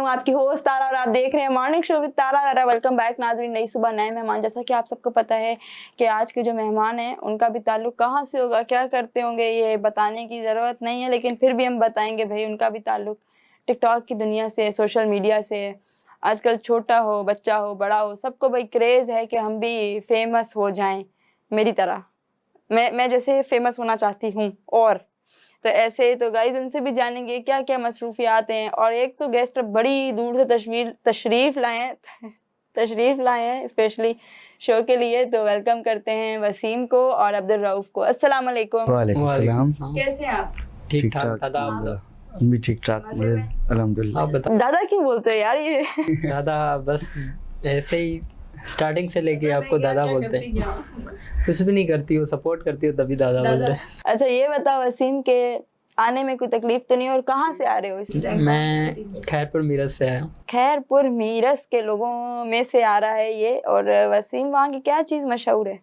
हूँ आपकी होस्ट तारा और आप देख रहे हैं morning show with Tara. Welcome back नाज़रीन, नई सुबह नए मेहमान। जैसा कि आप सबको पता है कि आज के जो मेहमान हैं उनका भी ताल्लुक कहाँ से होगा, क्या करते होंगे, ये बताने की ज़रूरत नहीं है, लेकिन फिर भी हम बताएंगे भाई उनका भी ताल्लुक टिकटॉक की दुनिया से, सोशल मीडिया से। आजकल छोटा हो, बच्चा हो, बड़ा हो, सबको भाई क्रेज़ है कि हम भी फेमस हो जाएं मेरी तरह। मैं जैसे फेमस होना चाहती हूँ। और तो ऐसे तो गाइज उनसे भी जानेंगे क्या क्या मसरूफियात हैं। और एक तो गेस्ट बड़ी दूर से तशरीफ लाए हैं स्पेशली शो के लिए। तो वेलकम करते हैं वसीम को और अब्दुल रऊफ को। अस्सलाम वालेकुम। वालेकुम सलाम। कैसे हैं आप? ठीक ठाक दादा, आप भी ठीक ठाक? अल्हम्दुलिल्लाह। आप बताओ। दादा क्यों बोलते हो यार ये? दादा बस ऐसे ही स्टार्टिंग से लेके आपको दादा बोलते हैं। कुछ भी नहीं करती हो, सपोर्ट करती हो तभी दादा बोलते हैं। अच्छा ये बताओ वसीम के आने में कोई तकलीफ तो नहीं, और कहाँ से आ रहे हो इस टाइम? मैं खैरपुर मीरज से आया हूँ। खैरपुर मीरज के लोगों में से आ रहा है ये। और वसीम, वहाँ की क्या चीज़ मशहूर है?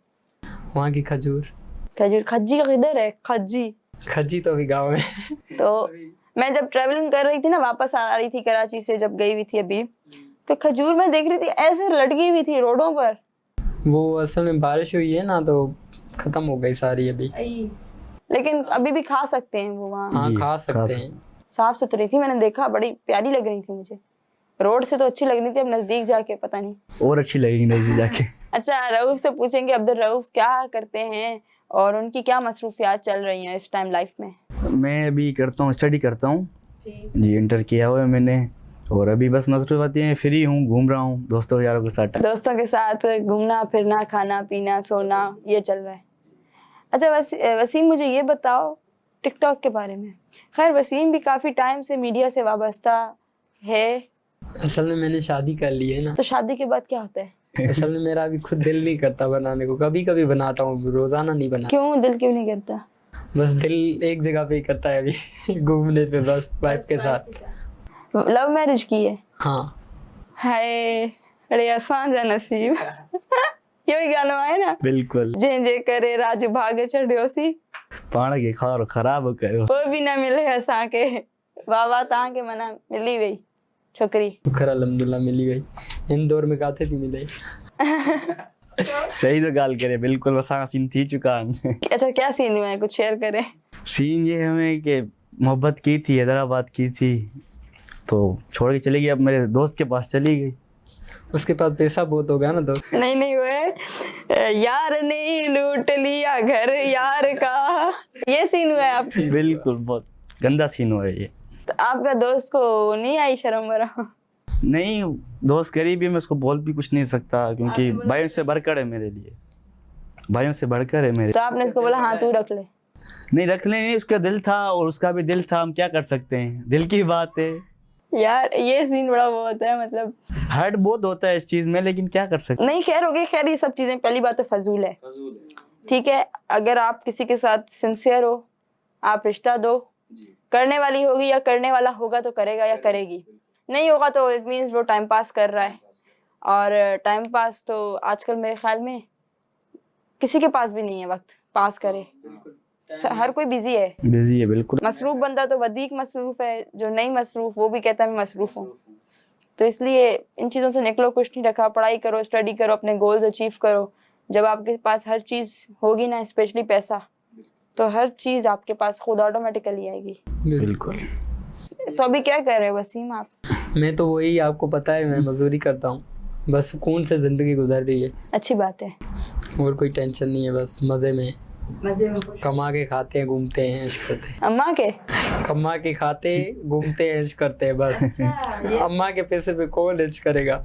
वहाँ की खजूर। खजूर? खज्जी किधर है? खज्जी तो अभी गाँव में। तो मैं जब ट्रेवलिंग कर रही थी ना, वापस आ रही थी कराची से, जब गई हुई थी अभी, तो खजूर मैं देख रही थी ऐसे लटकी हुई थी रोडों पर। वो असल में बारिश हुई है ना, तो खत्म हो गई सारी अभी। लेकिन अभी भी खा सकते हैं वो वहाँ? हाँ खा सकते हैं। साफ सुथरी थी, मैंने देखा, बड़ी प्यारी लग रही थी मुझे। रोड से तो अच्छी लग रही थी, अब नजदीक जाके पता नहीं और अच्छी लगेगी नजदीक जाके। अच्छा, रऊफ से पूछेंगे, अब्दुल रऊफ क्या करते हैं और उनकी क्या मसरूफियात चल रही हैं इस टाइम लाइफ में? मैं अभी करता हूँ, स्टडी करता हूँ जी, इंटर किया हुआ है मैंने। और अभी बस मसरूफाती हैं, फ्री हूँ, घूम रहा हूँ दोस्तों यारों के साथ। दोस्तों के साथ घूमना फिरना, खाना पीना, सोना, ये चल रहा है। अच्छा वसीम, मुझे ये बताओ टिकटॉक के बारे में। खैर वसीम भी काफ़ी टाइम से मीडिया से वाबस्ता है। असल में मैंने शादी कर ली है ना। तो शादी के बाद क्या होता है? असल में मेरा अभी खुद दिल नहीं करता बनाने को। कभी कभी बनाता हूँ, रोजाना नहीं बना। क्यों दिल क्यों नहीं करता? बस दिल एक जगह पे ही करता है अभी। घूमने पे, बस वाइफ के साथ। लव मैरिज की है? हाँ। हाय अरे आसान जा नसीब। यही गाना है ना? बिल्कुल। जे करे राजू भागे चढ़ियो सी, पाण के खार खराब कयो, वो भी ना मिले असां के। वाह वाह, तहां के मना मिली वही छोकरी। शुक्र अल्हम्दुलिल्लाह मिली गई। इन दौर में काथे थी मिले। सही तो गाल करे, बिल्कुल वसा सीन थी चुका। अच्छा क्या सीन हुआ है, कुछ शेयर करें? सीन ये हमें कि मोहब्बत की थी, हैदराबाद की थी, तो छोड़ के चली गई। अब मेरे दोस्त के पास चली गई। उसके पास पैसा बहुत हो गया ना, तो नहीं हुआ है। यार ने लूट लिया घर यार का, ये सीन हुआ है आप? बिल्कुल, बहुत गंदा सीन हुआ है ये। तो आपका दोस्त को नहीं आई शर्म वरम? नहीं, दोस्त करीब ही, मैं उसको बोल भी कुछ नहीं सकता, क्योंकि भाइयों से बढ़कर है मेरे लिए, भाइयों से बढ़कर है मेरे। तो आपने उसको बोला हाँ तू रख ले? नहीं रखने नहीं, उसका दिल था और उसका भी दिल था, हम क्या कर सकते हैं, दिल की बात है यार। ये सीन बड़ा वो होता है, मतलब हर्ट बहुत होता है इस चीज में, लेकिन क्या कर सकते। नहीं खैर हो गई। खैर ये सब चीजें पहली बात तो फजूल है, ठीक है। अगर आप किसी के साथ सिंसियर हो, आप रिश्ता दो, करने वाली होगी या करने वाला होगा तो करेगा या करेगी, नहीं होगा तो इट मीन्स वो टाइम पास कर रहा है। और टाइम पास तो आजकल मेरे ख्याल में किसी के पास भी नहीं है वक्त पास करे। हर कोई बिजी है बिल्कुल। मसरूफ बंदा तो वधीक मसरूफ है, जो नहीं मसरूफ वो भी कहता है मैं मसरूफ हूँ। तो इसलिए इन चीज़ों से निकलो, कुछ नहीं रखा। पढ़ाई करो, स्टडी करो, अपने गोल्स अचीव करो। जब आपके पास हर चीज़ होगी ना, स्पेशली पैसा, तो हर चीज़ आपके पास खुद ऑटोमेटिकली आएगी। बिल्कुल। तो अभी क्या कर रहे हो वसीम आप? मैं तो वही, आपको पता है, मैं मजदूरी करता हूँ। बस सुकून से जिंदगी गुजर रही है। अच्छी बात है। और कोई टेंशन नहीं है, बस मजे में कमा के खाते हैं, घूमते हैं, ऐश करते हैं। अम्मा के कमा के खाते, घूमते हैं, ऐश करते हैं बस। अम्मा के पैसे पे कौन ऐश करेगा?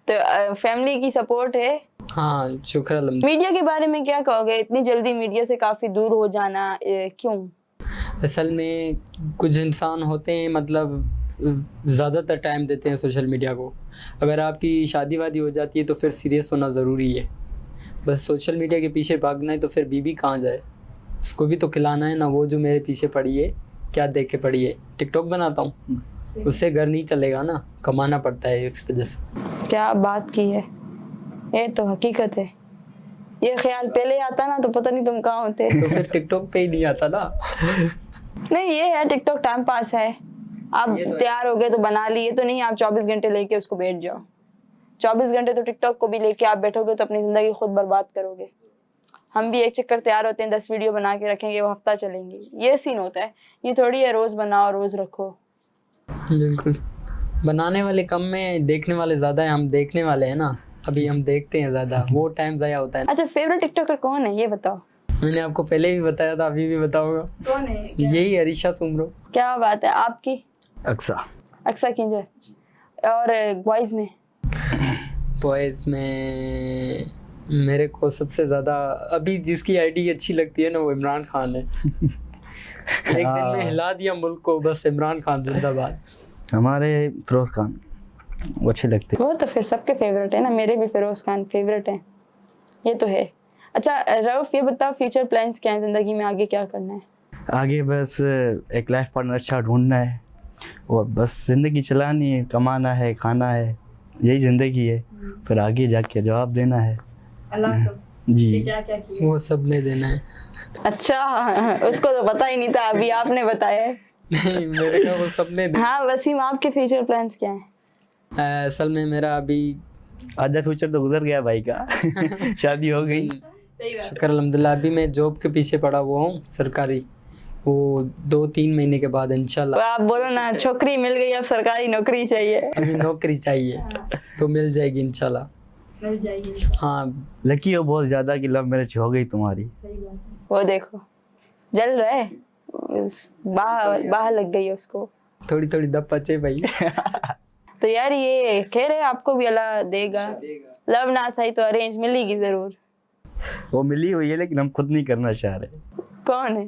तो फैमिली की सपोर्ट है? हाँ शुक्र अल्हम्दुलिल्लाह। मीडिया के बारे में क्या कहोगे? इतनी जल्दी मीडिया से काफी दूर हो जाना क्यों? असल में कुछ इंसान होते हैं, मतलब ज़्यादातर टाइम देते हैं सोशल मीडिया को। अगर आपकी शादी वादी हो जाती है तो फिर सीरियस होना ज़रूरी है। बस सोशल मीडिया के पीछे भागना है तो फिर बीबी कहाँ जाए, उसको भी तो खिलाना है ना। वो जो मेरे पीछे पड़ी है, क्या देख के पड़ी है? टिकटॉक बनाता हूँ, उससे घर नहीं चलेगा ना, कमाना पड़ता है इस वजह से। क्या बात की है, ये तो हकीकत है। ये ख्याल पहले आता ना तो पता नहीं तुम कहाँ होते। तो फिर टिकटॉक पे ही नहीं आता ना। नहीं ये है, टिकटॉक टाइम पास है, आप ये तो है। तैयार हो गए तो बना लिए तो नहीं, आप 24 घंटे लेके उसको बैठ जाओ। 24 घंटे तो टिकटॉक को भी लेके आप बैठोगे तो अपनी जिंदगी खुद बर्बाद करोगे। हम भी एक चक्कर तैयार होते हैं, 10 वीडियो बना के रखेंगे, वो हफ्ता चलेंगे, ये सीन होता है। ये थोड़ी है रोज बनाओ रोज रखो। बिल्कुल, बनाने वाले कम में देखने वाले ज्यादा है। हम देखने वाले हैं ना, अभी हम देखते हैं ज्यादा, वो टाइम ज़ाया होता है। अच्छा, फेवरेट टिकटॉकर कौन है ये बताओ? मैंने आपको पहले भी बताया था, अभी भी बताऊंगा। कौन है? यही अरीशा सुमरो। क्या बात है। आपकी? अक्सा। अक्सा किंजर। और बॉयज में? बॉयज में मेरे को सबसे ज्यादा अभी जिसकी आईडी अच्छी लगती है ना, वो इमरान खान है। एक दिन में हिला दिया मुल्क को, बस इमरान खान जिंदाबाद। हमारे फिरोज खान वो अच्छे लगते हैं। वो तो फिर सबके फेवरेट है ना, मेरे भी फिरोज खान फेवरेट हैं, ये तो है। अच्छा रऊफ, ये बताओ फ्यूचर प्लान्स क्या है जिंदगी में, आगे क्या करना है? आगे बस एक लाइफ पार्टनर अच्छा ढूंढना है और बस ज़िंदगी चलानी है, कमाना है, खाना है, यही ज़िंदगी है। फिर आगे जाके जवाब देना है। अल्लाह जी। क्या क्या किया? वो सब ने देना है। अच्छा, उसको तो पता ही नहीं था, अभी आपने बताया है। नहीं, मेरे का वो सब ने हाँ वसीम, आपके फ्यूचर प्लान्स क्या हैं? असल में मेरा अभी आधा फ्यूचर तो गुजर गया भाई का। शादी हो गई। शुक्र अल्हम्दुलिल्लाह। अभी मैं जॉब के पीछे पड़ा हुआ हूँ सरकारी, वो 2-3 महीने के बाद इंशाल्लाह। आप बोलो ना, छोकरी मिल गई, अब सरकारी नौकरी चाहिए। अभी नौकरी चाहिए तो मिल जाएगी इंशाल्लाह। मिल जाएगी। हाँ, लकी हो बहुत ज़्यादा कि लव मैरिज हो गई तुम्हारी। वो देखो जल रहा है, बाह लग गई है उसको। थोड़ी थोड़ी दब बचे भाई। तो यार ये कह रहे आपको भी अल्लाह देगा, लव ना सही तो अरेंज मिलेगी जरूर। वो मिली हुई है लेकिन हम खुद नहीं करना चाह रहे। कौन है?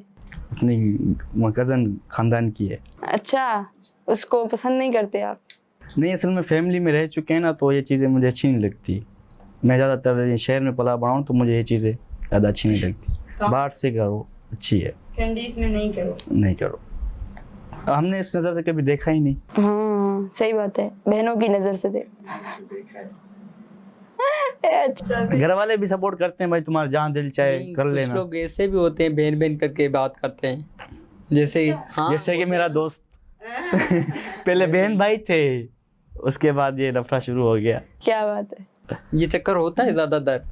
अपनी कज़न खानदान की है। अच्छा, उसको पसंद नहीं करते आप? नहीं, असल में फैमिली में रह चुके हैं ना, तो ये चीज़ें मुझे अच्छी नहीं लगती। मैं ज़्यादातर शहर में पला बड़ा हूँ तो मुझे ये चीज़ें ज़्यादा अच्छी नहीं लगती। बाहर से करो अच्छी है, कैंडीज में नहीं करो। नहीं करो। हमने इस नज़र से कभी देखा ही नहीं। हाँ सही बात है, बहनों की नजर से देख। अच्छा घर वाले भी सपोर्ट करते हैं, भाई तुम्हारा जहाँ दिल चाहे कर कुछ लेना। लोग ऐसे भी होते हैं, बहन बहन करके बात करते हैं, जैसे हाँ, जैसे कि मेरा दोस्त पहले बहन भाई थे, उसके बाद ये नफरा शुरू हो गया। क्या बात है। ये चक्कर होता है ज्यादातर,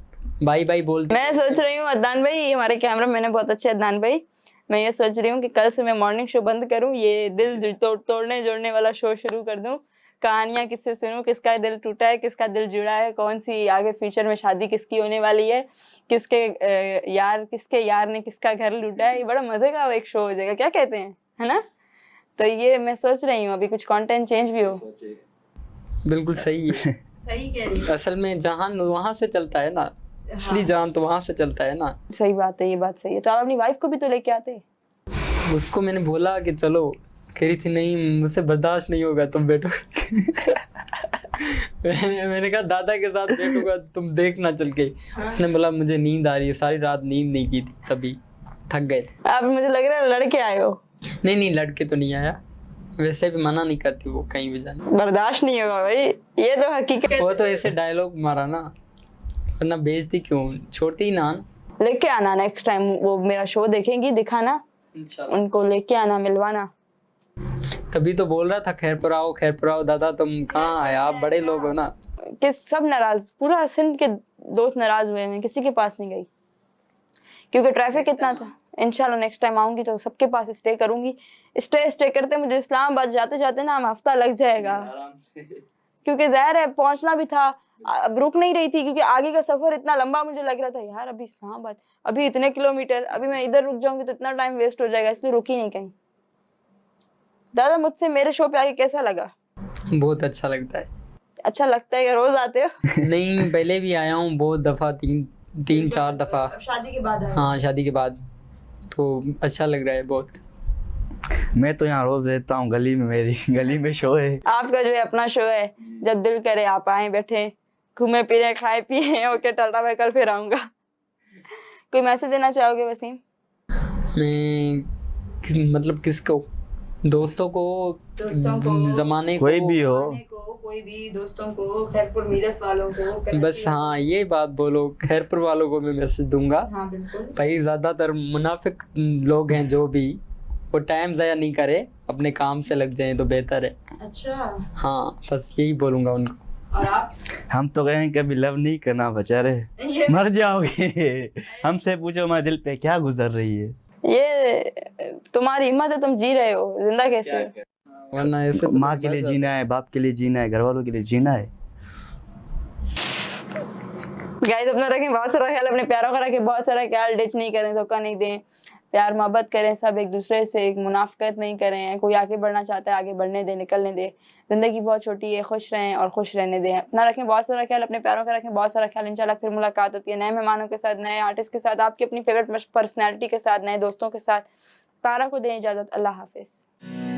भाई भाई बोलते। मैं सोच रही हूँ अदनान भाई, हमारे कैमरा मैन बहुत अच्छे अदनान भाई, मैं ये सोच रही हूँ कि कल से मैं मॉर्निंग शो बंद करूँ, ये दिल तोड़ने जोड़ने वाला शो शुरू कर दूँ। कहानियां किससे सुनूं, किसका दिल टूटा है, किसका दिल जुड़ा है, कौन सी आगे फ्यूचर में शादी किसकी होने वाली है, किसके यार ने किसका घर लूटा है। ये बड़ा मजे का एक शो हो जाएगा, क्या कहते हैं, है ना? तो ये मैं सोच रही हूँ अभी कुछ कंटेंट चेंज भी हो। बिल्कुल सही है। सही कह रही असल में जहान वहां से चलता है ना, असली जान तो वहां से चलता है ना। सही बात है, ये बात सही है। तो आप अपनी वाइफ को भी तो लेके आते। उसको मैंने बोला कि चलो, कह रही थी नहीं मुझसे बर्दाश्त नहीं होगा, तुम बैठो। मैंने कहा दादा के साथ बैठूंगा, तुम देखना चल के। उसने बोला मुझे नींद आ रही है, सारी रात नींद नहीं की थी, तभी थक गए थे। आप मुझे लग रहा है लड़के आए हो। नहीं, लड़के तो नहीं आया, वैसे भी मना नहीं करती वो कहीं भी जाने। बर्दाश्त नहीं होगा भाई, ये तो हकीकत। वो तो ऐसे डायलॉग मारा ना, वरना बेइज्जती क्यों, छोड़ती ही ना। लेके आना नेक्स्ट टाइम, वो मेरा शो देखेंगी, दिखाना इंशाल्लाह। उनको, लेके आना, मिलवाना। तभी तो बोल रहा था खैर पर आओ दादा, तुम कहाँ आए, आप बड़े लोग हो ना। कि सब नाराज, पूरा सिंध के दोस्त नाराज हुए हैं, किसी के पास नहीं गई क्योंकि ट्रैफिक इतना था। इंशाल्लाह नेक्स्ट टाइम आऊंगी तो सबके पास स्टे करूंगी। स्टे करते मुझे इस्लामाबाद जाते जाते ना हफ्ता लग जाएगा, क्योंकि ज़ाहिर है पहुंचना भी था, अब रुक नहीं रही थी क्योंकि आगे का सफर इतना लंबा मुझे लग रहा था। यार अभी इस्लामाबाद, अभी इतने किलोमीटर, अभी मैं इधर रुक जाऊंगी तो इतना टाइम वेस्ट हो जाएगा, इसलिए रुकी नहीं कहीं। दादा मुझसे मेरे शो पे आके कैसा लगा? बहुत अच्छा लगता है। अच्छा लगता है? रोज आते हो? नहीं, पहले भी आया हूँ बहुत दफा, 3-4 दफा। शादी के बाद आए? हाँ, शादी के बाद, तो अच्छा लग रहा है बहुत। मैं तो यहाँ रोज रहता हूँ, गली में, मेरी गली में शो है। आपका जो है अपना शो है, जब दिल करे आप आए, बैठे, घूमे फिरे, खाए पिए। ओके टाटा, मैं कल फिर आऊंगा। कोई मैसेज देना चाहोगे वसीम? मैं मतलब किसको? दोस्तों को, जमाने कोई भी हो, कोई भी दोस्तों को, खैरपुर मीरस वालों को, बस हाँ ये बात बोलो, खैरपुर वालों को मैं मैसेज दूंगा। हाँ बिल्कुल। भाई ज्यादातर मुनाफिक लोग हैं जो भी, वो टाइम ज़ाया नहीं करे, अपने काम से लग जाएं तो बेहतर है। अच्छा, हाँ, बस यही बोलूँगा उनको। और आप? हम तो कहें कभी लव नहीं करना बेचारे, मर जाओगे। हमसे पूछो हमारे दिल पे क्या गुजर रही है। ये तुम्हारी हिम्मत है, तुम जी रहे हो, जिंदा कैसे हो? वरना ऐसे तो माँ के लिए जीना है, बाप के लिए जीना है, घर वालों के लिए जीना है। गाइस अपना रखें बहुत सारा ख्याल, अपने प्यारों का रखें बहुत सारा ख्याल, डिच नहीं करें, धोखा नहीं दें, प्यार मोहब्बत करें सब एक दूसरे से, एक मुनाफिकत नहीं करें। कोई आगे बढ़ना चाहता है आगे बढ़ने दें, निकलने दें। जिंदगी बहुत छोटी है, खुश रहें और खुश रहने दें। अपना रखें बहुत सारा ख्याल, अपने प्यारों का रखें बहुत सारा ख्याल। इंशाल्लाह फिर मुलाकात होती है नए मेहमानों के साथ, नए आर्टिस्ट के साथ, आपकी अपनी फेवरेट पर्सनैलिटी के साथ, नए दोस्तों के साथ। तारा को दें इजाजत, अल्लाह हाफिज।